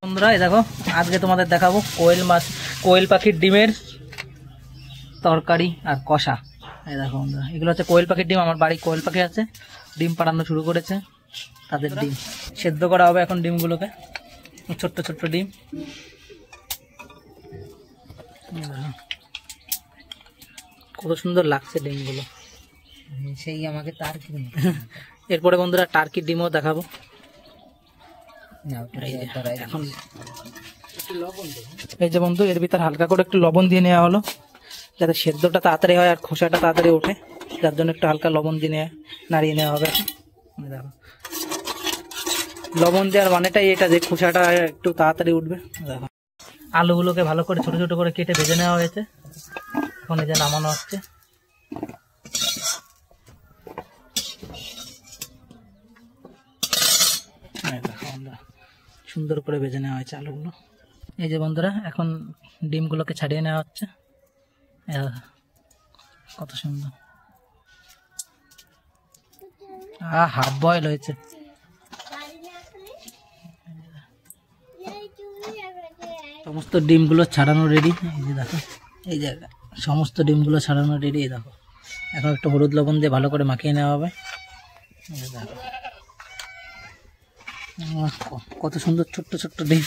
বন্ধুরা এই দেখো আজকে তোমাদের দেখাবো কোয়েল পাখির ডিমের তরকারি আর কষা। এই দেখো বন্ধুরা, এগুলো হচ্ছে কোয়েল পাখির ডিম। আমার বাড়ি কোয়েল পাখি আছে, ডিম পাড়ানো শুরু করেছে। তাদের ডিম সেদ্ধ করা হবে এখন, ডিমগুলোকে ছোট্ট ছোট্ট ডিম। কত সুন্দর লাগছে ডিমগুলো, সেই আমাকে টার্কি। এরপরে বন্ধুরা টার্কির ডিমও দেখাবো। এখন এই যে বন্ধু, এর ভিতর হালকা করে একটু লবণ দিয়ে নেওয়া হলো যাতে সেদ্ধটা তাড়াতাড়ি হয় আর খোসাটা তাড়াতাড়ি ওঠে, যার জন্য একটু হালকা লবণ দিয়ে নাড়িয়ে নেওয়া হবে। দেখো লবণ দেওয়ার মানেটাই এটা যে খোসাটা একটু তাড়াতাড়ি উঠবে। দেখো আলুগুলোকে ভালো করে ছোট ছোট করে কেটে ভেজে নেওয়া হয়েছে, এখন এই যে নামানো হচ্ছে। সুন্দর করে ভেজে নেওয়া হয়েছে আলুগুলো। এই যে বন্ধুরা এখন ডিমগুলোকে ছাড়িয়ে নেওয়া হচ্ছে। কত সুন্দর, হাফ বয়েল হয়েছে। সমস্ত ডিমগুলো ছাড়ানো রেডি। এই যে দেখো, এই যে সমস্ত ডিমগুলো ছাড়ানো রেডি। দেখো এখন একটু হলুদ লবণ দিয়ে ভালো করে মাখিয়ে নেওয়া হবে। দেখো কত সুন্দর ছোট্ট ছোট্ট ডিম,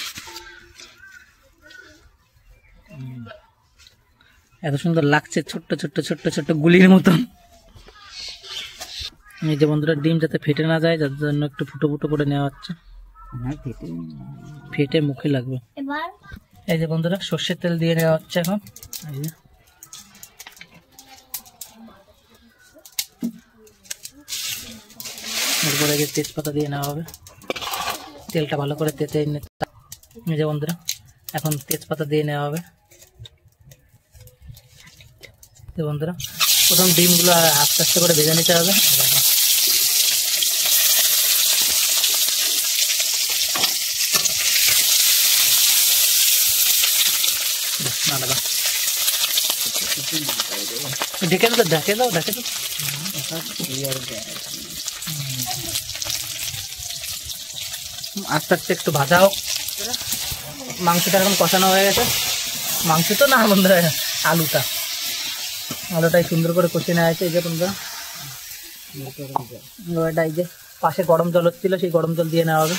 এত সুন্দর লাগছে, ছোট্ট ছোট্ট ছোট্ট ছোট্ট গুলির মতন। এই যে বন্ধুরা ডিম যাতে ফেটে না যায়, যার জন্য একটু ফুটো ফুটো করে নেওয়া হচ্ছে, ফেটে মুখে লাগবে। এই যে বন্ধুরা সর্ষের তেল দিয়ে নেওয়া হচ্ছে এখন। এই যে এরপরে তেজপাতা দিয়ে নেওয়া হবে, তেলটা ভালো করে তেতে। এই যে বন্ধুরা এখন তেজপাতা দিয়ে নেওয়া হবে। বন্ধুরা প্রথম ডিমগুলো আস্তে আস্তে করে ভেজে নিতে হবে। ঢেকে দাও ঢেকে দাও ঢেকে দাও। আস্তে আস্তে একটু ভাজা হোক। মাংসটা এখন কষানো হয়ে গেছে। মাংস তো না বন্ধুরা, আলুটাই সুন্দর করে কষিয়ে নেওয়া হয়েছে। এই যে বন্ধুরা এই যে পাশে গরম জল হচ্ছিল, সেই গরম জল দিয়ে নেওয়া হবে।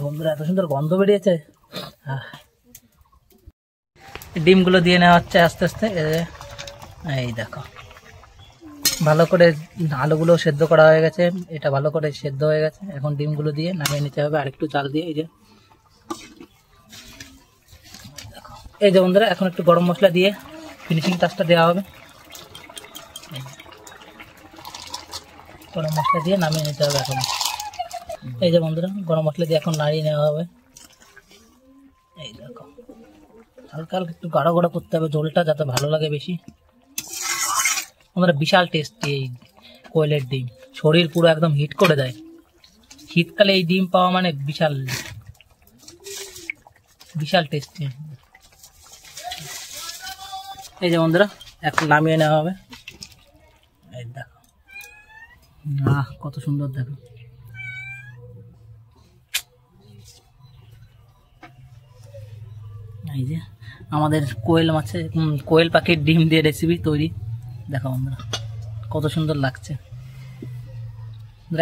বন্ধুরা এত সুন্দর গন্ধ বেরিয়েছে। ডিমগুলো দিয়ে নেওয়া হচ্ছে আস্তে আস্তে। এই দেখো ভালো করে আলুগুলো সেদ্ধ করা হয়ে গেছে, এটা ভালো করে সেদ্ধ হয়ে গেছে। এখন ডিমগুলো দিয়ে নামিয়ে নিতে হবে আরেকটু চাল দিয়ে। এই যে দেখো, এই যে বন্ধুরা এখন একটু গরম মশলা দিয়ে ফিনিশিং টাচটা দেওয়া হবে। গরম মশলা দিয়ে নামিয়ে নিতে হবে এখন। এই যে বন্ধুরা গরম মশলা দিয়ে এখন নাড়িয়ে নেওয়া হবে। এই দেখো হালকা হালকা একটু গাঢ় গাঢ় করতে হবে ঝোলটা, যাতে ভালো লাগে বেশি। আমাদের বিশাল টেস্টি এই কোয়েলের ডিম, শরীর পুরো একদম হিট করে দেয়। শীতকালে এই ডিম পাওয়া মানে বিশাল বিশাল টেস্টি। এই যে বন্ধুরা এখন নামিয়ে নেওয়া হবে। এই দেখো কত সুন্দর, দেখো এই যে আমাদের কোয়েল পাখির ডিম দিয়ে রেসিপি তৈরি। দেখো বন্ধুরা কত সুন্দর লাগছে।